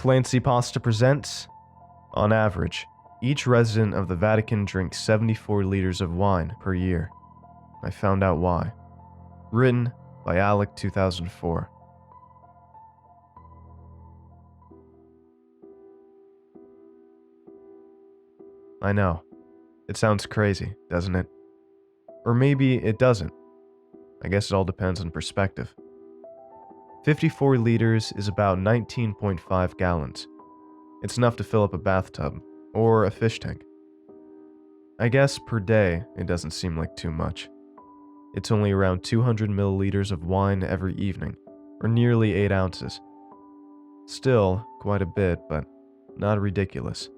ClancyPasta presents, on average, each resident of the Vatican drinks 74 liters of wine per year. I found out why. Written by Alec 2004. I know. It sounds crazy, doesn't it? Or maybe it doesn't. I guess it all depends on perspective. 54 liters is about 19.5 gallons. It's enough to fill up a bathtub, or a fish tank. I guess per day, it doesn't seem like too much. It's only around 200 milliliters of wine every evening, or nearly 8 ounces. Still, quite a bit, but not ridiculous.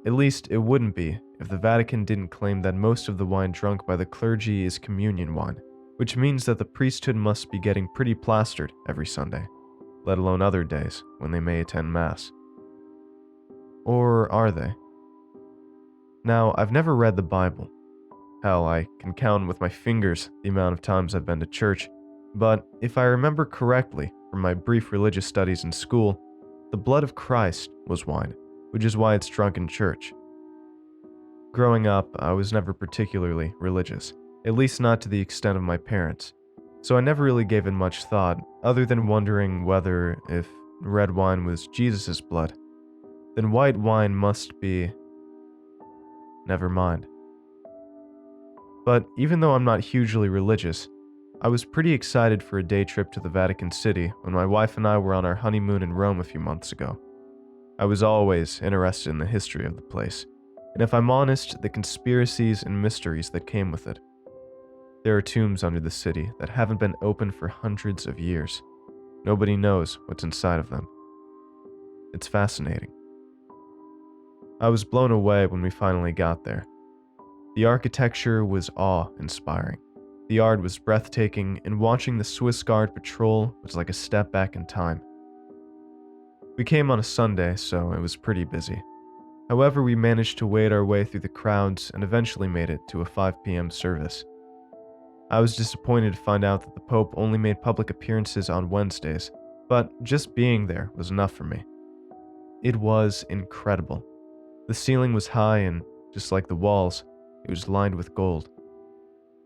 At least it wouldn't be if the Vatican didn't claim that most of the wine drunk by the clergy is communion wine, which means that the priesthood must be getting pretty plastered every Sunday, let alone other days when they may attend Mass. Or are they? Now, I've never read the Bible. Hell, I can count with my fingers the amount of times I've been to church, but if I remember correctly from my brief religious studies in school, the blood of Christ was wine, which is why it's drunk in church. Growing up, I was never particularly religious, at least not to the extent of my parents, so I never really gave it much thought, other than wondering whether, if red wine was Jesus' blood, then white wine must be... Never mind. But even though I'm not hugely religious, I was pretty excited for a day trip to the Vatican City when my wife and I were on our honeymoon in Rome a few months ago. I was always interested in the history of the place, and if I'm honest, the conspiracies and mysteries that came with it. There are tombs under the city that haven't been opened for hundreds of years. Nobody knows what's inside of them. It's fascinating. I was blown away when we finally got there. The architecture was awe-inspiring. The art was breathtaking, and watching the Swiss Guard patrol was like a step back in time. We came on a Sunday, so it was pretty busy. However, we managed to wade our way through the crowds and eventually made it to a 5 p.m. service. I was disappointed to find out that the Pope only made public appearances on Wednesdays, but just being there was enough for me. It was incredible. The ceiling was high and, just like the walls, it was lined with gold.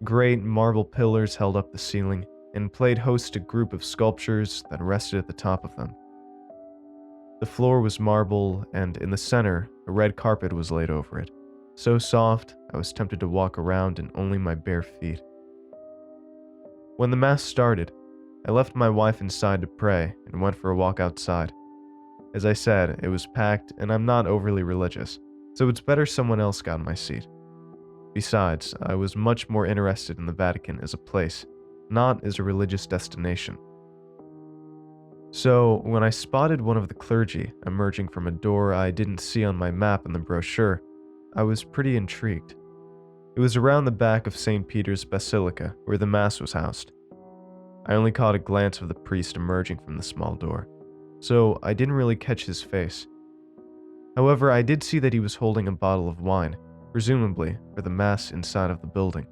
Great marble pillars held up the ceiling and played host to a group of sculptures that rested at the top of them. The floor was marble, and in the center, a red carpet was laid over it, so soft I was tempted to walk around in only my bare feet. When the Mass started, I left my wife inside to pray and went for a walk outside. As I said, it was packed and I'm not overly religious, so it's better someone else got in my seat. Besides, I was much more interested in the Vatican as a place, not as a religious destination. So, when I spotted one of the clergy emerging from a door I didn't see on my map in the brochure, I was pretty intrigued. It was around the back of St. Peter's Basilica where the Mass was housed. I only caught a glance of the priest emerging from the small door, so I didn't really catch his face. However, I did see that he was holding a bottle of wine, presumably for the Mass inside of the building.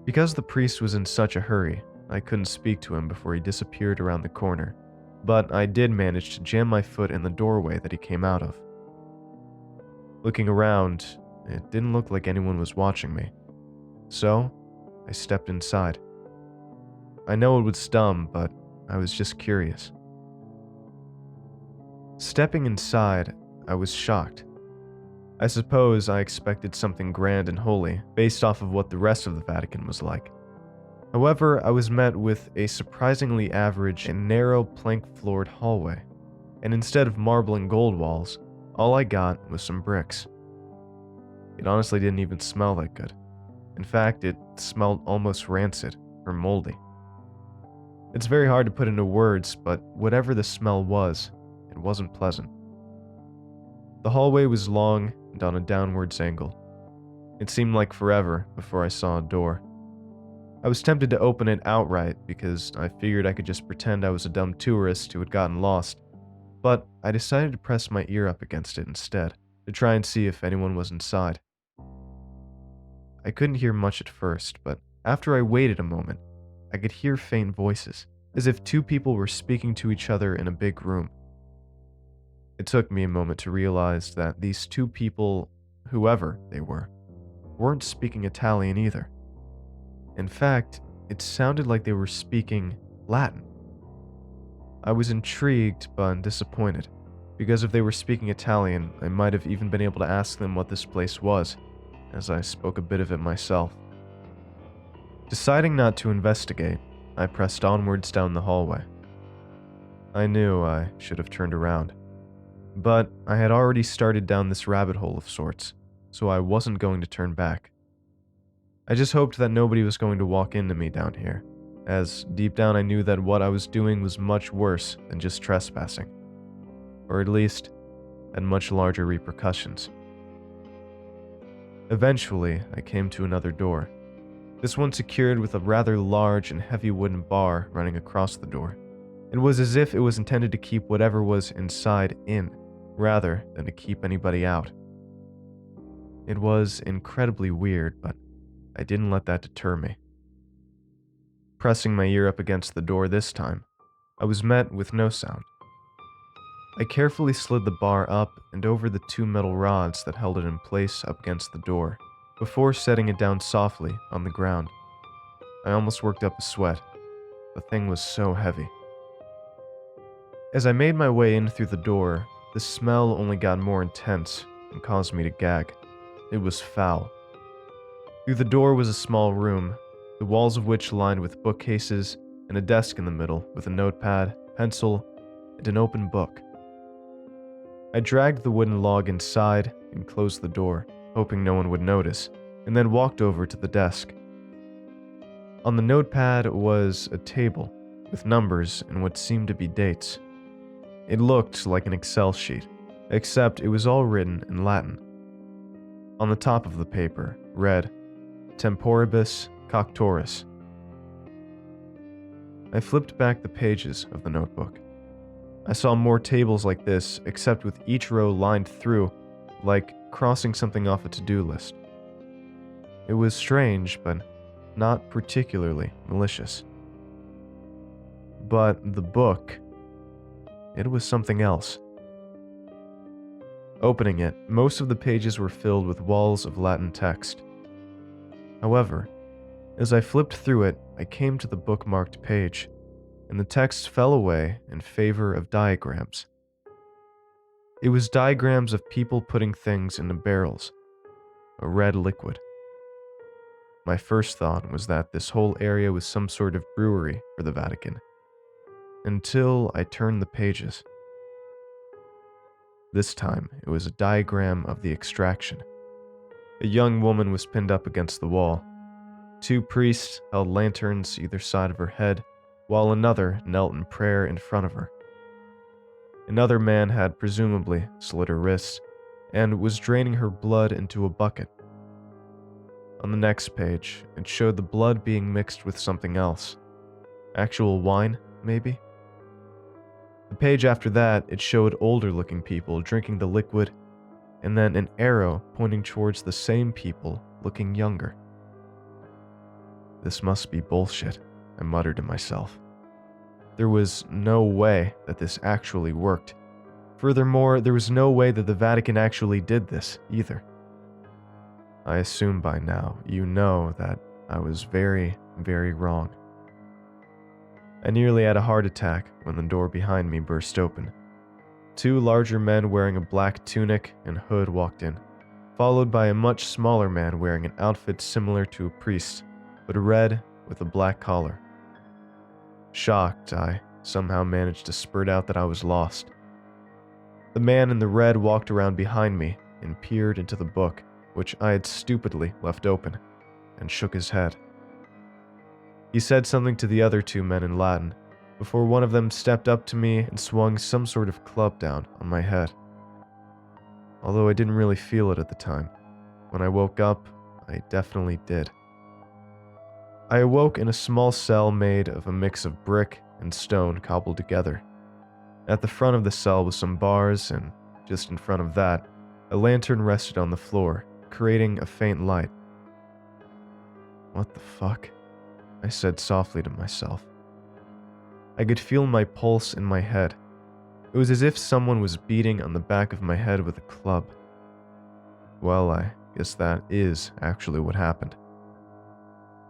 Because the priest was in such a hurry, I couldn't speak to him before he disappeared around the corner, but I did manage to jam my foot in the doorway that he came out of. Looking around, it didn't look like anyone was watching me, so I stepped inside. I know it was dumb, but I was just curious. Stepping inside, I was shocked. I suppose I expected something grand and holy based off of what the rest of the Vatican was like. However, I was met with a surprisingly average and narrow plank-floored hallway, and instead of marble and gold walls, all I got was some bricks. It honestly didn't even smell that good. In fact, it smelled almost rancid or moldy. It's very hard to put into words, but whatever the smell was, it wasn't pleasant. The hallway was long and on a downwards angle. It seemed like forever before I saw a door. I was tempted to open it outright because I figured I could just pretend I was a dumb tourist who had gotten lost, but I decided to press my ear up against it instead, to try and see if anyone was inside. I couldn't hear much at first, but after I waited a moment, I could hear faint voices, as if two people were speaking to each other in a big room. It took me a moment to realize that these two people, whoever they were, weren't speaking Italian either. In fact, it sounded like they were speaking Latin. I was intrigued but disappointed, because if they were speaking Italian, I might have even been able to ask them what this place was, as I spoke a bit of it myself. Deciding not to investigate, I pressed onwards down the hallway. I knew I should have turned around, but I had already started down this rabbit hole of sorts, so I wasn't going to turn back. I just hoped that nobody was going to walk into me down here, as deep down I knew that what I was doing was much worse than just trespassing, or at least had much larger repercussions. Eventually, I came to another door, this one secured with a rather large and heavy wooden bar running across the door. It was as if it was intended to keep whatever was inside in, rather than to keep anybody out. It was incredibly weird, but I didn't let that deter me. Pressing my ear up against the door this time, I was met with no sound. I carefully slid the bar up and over the two metal rods that held it in place up against the door, before setting it down softly on the ground. I almost worked up a sweat. The thing was so heavy. As I made my way in through the door, the smell only got more intense and caused me to gag. It was foul. Through the door was a small room, the walls of which lined with bookcases and a desk in the middle with a notepad, pencil, and an open book. I dragged the wooden log inside and closed the door, hoping no one would notice, and then walked over to the desk. On the notepad was a table with numbers and what seemed to be dates. It looked like an Excel sheet, except it was all written in Latin. On the top of the paper read, Temporibus Coctoris. I flipped back the pages of the notebook. I saw more tables like this, except with each row lined through, like crossing something off a to-do list. It was strange, but not particularly malicious. But the book, it was something else. Opening it, most of the pages were filled with walls of Latin text. However, as I flipped through it, I came to the bookmarked page, and the text fell away in favor of diagrams. It was diagrams of people putting things into barrels, a red liquid. My first thought was that this whole area was some sort of brewery for the Vatican, until I turned the pages. This time, it was a diagram of the extraction. A young woman was pinned up against the wall. Two priests held lanterns either side of her head, while another knelt in prayer in front of her. Another man had presumably slit her wrists and was draining her blood into a bucket. On the next page, it showed the blood being mixed with something else. Actual wine, maybe? The page after that, it showed older-looking people drinking the liquid, and then an arrow pointing towards the same people looking younger. This must be bullshit, I muttered to myself. There was no way that this actually worked. Furthermore, there was no way that the Vatican actually did this, either. I assume by now you know that I was very, very wrong. I nearly had a heart attack when the door behind me burst open. Two larger men wearing a black tunic and hood walked in, followed by a much smaller man wearing an outfit similar to a priest, but red with a black collar. Shocked, I somehow managed to spurt out that I was lost. The man in the red walked around behind me and peered into the book, which I had stupidly left open, and shook his head. He said something to the other two men in Latin, before one of them stepped up to me and swung some sort of club down on my head. Although I didn't really feel it at the time, when I woke up, I definitely did. I awoke in a small cell made of a mix of brick and stone cobbled together. At the front of the cell was some bars, and just in front of that, a lantern rested on the floor, creating a faint light. What the fuck? I said softly to myself. I could feel my pulse in my head. It was as if someone was beating on the back of my head with a club. Well, I guess that is actually what happened.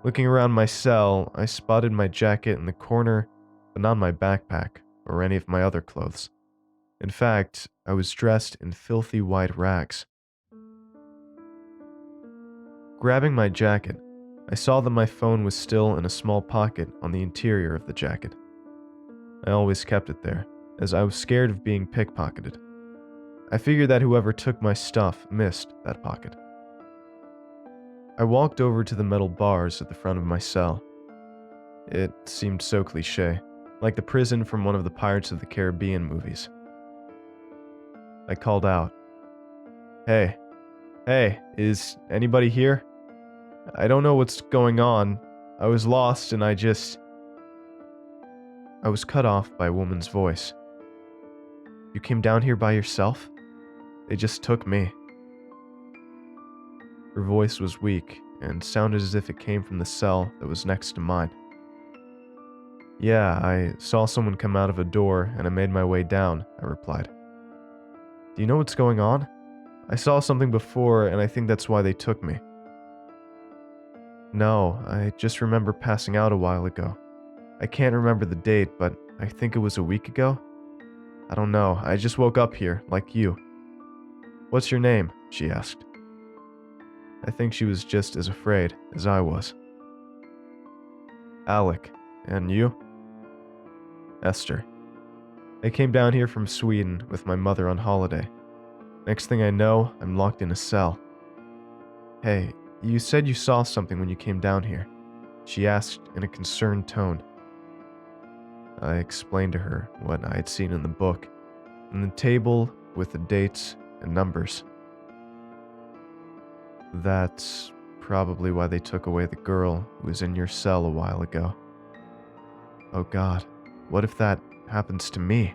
Looking around my cell, I spotted my jacket in the corner, but not my backpack or any of my other clothes. In fact, I was dressed in filthy white rags. Grabbing my jacket, I saw that my phone was still in a small pocket on the interior of the jacket. I always kept it there, as I was scared of being pickpocketed. I figured that whoever took my stuff missed that pocket. I walked over to the metal bars at the front of my cell. It seemed so cliché, like the prison from one of the Pirates of the Caribbean movies. I called out, Hey, is anybody here? I don't know what's going on. I was lost and I was cut off by a woman's voice. You came down here by yourself? They just took me. Her voice was weak and sounded as if it came from the cell that was next to mine. Yeah, I saw someone come out of a door and I made my way down, I replied. Do you know what's going on? I saw something before and I think that's why they took me. No, I just remember passing out a while ago. I can't remember the date, but I think it was a week ago. I don't know, I just woke up here, like you. What's your name? She asked. I think she was just as afraid as I was. Alec. And you? Esther. I came down here from Sweden with my mother on holiday. Next thing I know, I'm locked in a cell. Hey, you said you saw something when you came down here, she asked in a concerned tone. I explained to her what I had seen in the book, and the table with the dates and numbers. That's probably why they took away the girl who was in your cell a while ago. Oh God, what if that happens to me?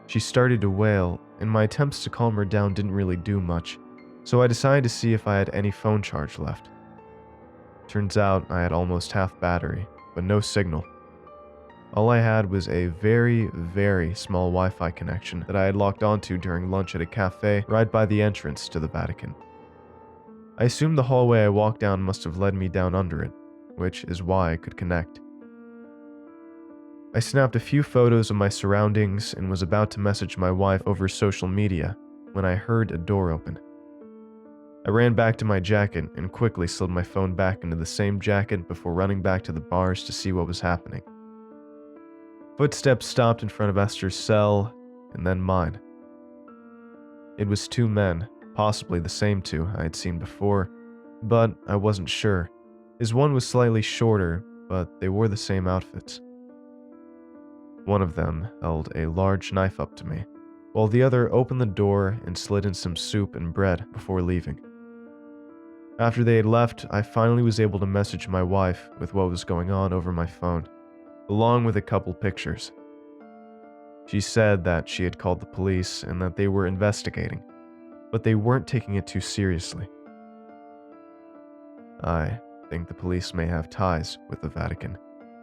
She started to wail, and my attempts to calm her down didn't really do much, so I decided to see if I had any phone charge left. Turns out I had almost half battery, but no signal. All I had was a very, very small Wi-Fi connection that I had locked onto during lunch at a cafe right by the entrance to the Vatican. I assumed the hallway I walked down must have led me down under it, which is why I could connect. I snapped a few photos of my surroundings and was about to message my wife over social media when I heard a door open. I ran back to my jacket and quickly slid my phone back into the same jacket before running back to the bars to see what was happening. Footsteps stopped in front of Esther's cell, and then mine. It was two men, possibly the same two I had seen before, but I wasn't sure, as one was slightly shorter, but they wore the same outfits. One of them held a large knife up to me, while the other opened the door and slid in some soup and bread before leaving. After they had left, I finally was able to message my wife with what was going on over my phone, along with a couple pictures. She said that she had called the police and that they were investigating, but they weren't taking it too seriously. I think the police may have ties with the Vatican,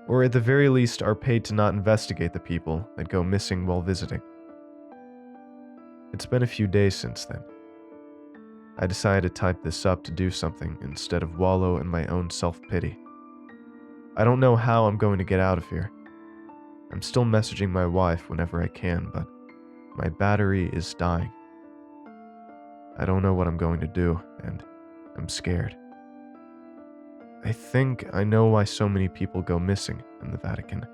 or at the very least are paid to not investigate the people that go missing while visiting. It's been a few days since then. I decided to type this up to do something instead of wallow in my own self-pity. I don't know how I'm going to get out of here. I'm still messaging my wife whenever I can, but my battery is dying. I don't know what I'm going to do, and I'm scared. I think I know why so many people go missing in the Vatican,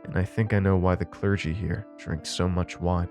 and I think I know why the clergy here drink so much wine.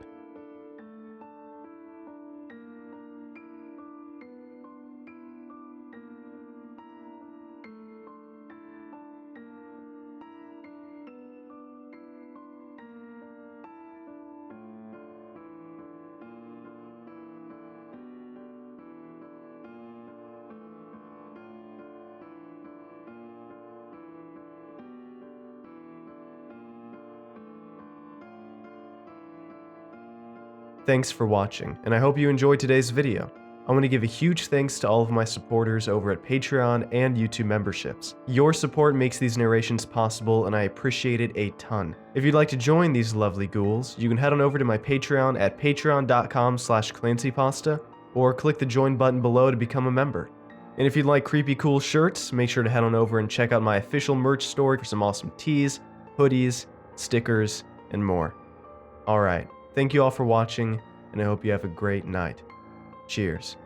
Thanks for watching, and I hope you enjoyed today's video. I want to give a huge thanks to all of my supporters over at Patreon and YouTube memberships. Your support makes these narrations possible, and I appreciate it a ton. If you'd like to join these lovely ghouls, you can head on over to my Patreon at patreon.com/ClancyPasta, or click the join button below to become a member. And if you'd like creepy cool shirts, make sure to head on over and check out my official merch store for some awesome tees, hoodies, stickers, and more. Alright, thank you all for watching, and I hope you have a great night. Cheers.